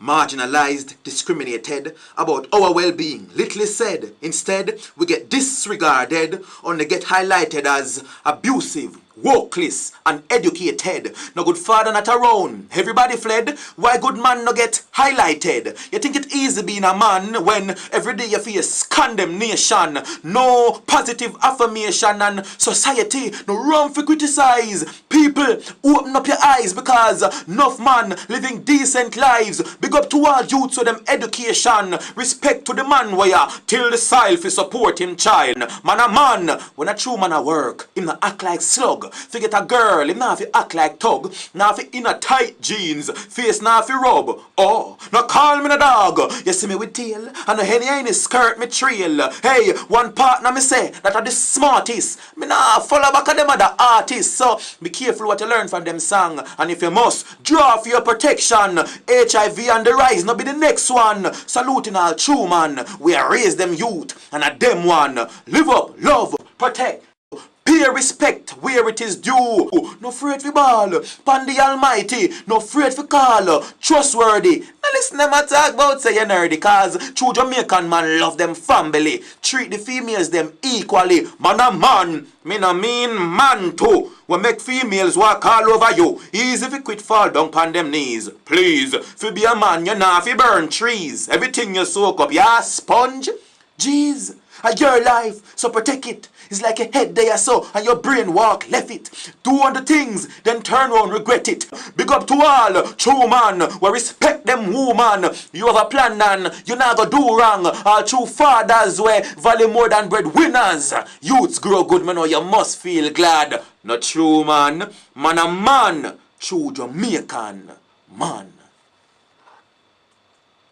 marginalized, discriminated about our well-being. Little said. Instead, we get disregarded, only get highlighted as abusive, wokeless, uneducated. No good father not around. Everybody fled. Why good man no get highlighted? You think it easy being a man when every day you face condemnation, no positive affirmation, and society no room for criticize. People, open up your eyes because enough man living decent lives. Big up to all youths with them education. Respect to the man where ya till the soil fi support him child. Man a man, when a true man a work, him not act like slug. Forget a girl, him not fi act like tug. Now fi in a tight jeans, face now fi rub. Oh, no call me no dog. You see me with tail, and a henny in his skirt me trail. Hey, one partner me say that are the smartest. Me nah follow back of them other artists. So be careful what you learn from them song. And if you must, draw for your protection. HIV and the rise, no be the next one. Saluting all true man. We are raise them youth, and a them one. Live up, love, protect. Pay respect where it is due. No afraid for ball. Pan the Almighty. No afraid for call. Trustworthy. Now listen them a talk about say you nerdy. Cause true Jamaican man love them family. Treat the females them equally. Man a man. Me no mean man too. We make females walk all over you. Easy if you quit fall down pan them knees. Please. Fi be a man you nah fi burn trees. Everything you soak up. Ya sponge. Jeez. A your life. So protect it. It's like a head there so, and your brain walk left it. Do on the things, then turn around regret it. Big up to all true man, we respect them woman. You have a plan and you not go do wrong. All true fathers we value more than breadwinners. Youths grow good, man, or you must feel glad. Not true man, man a man, true Jamaican man.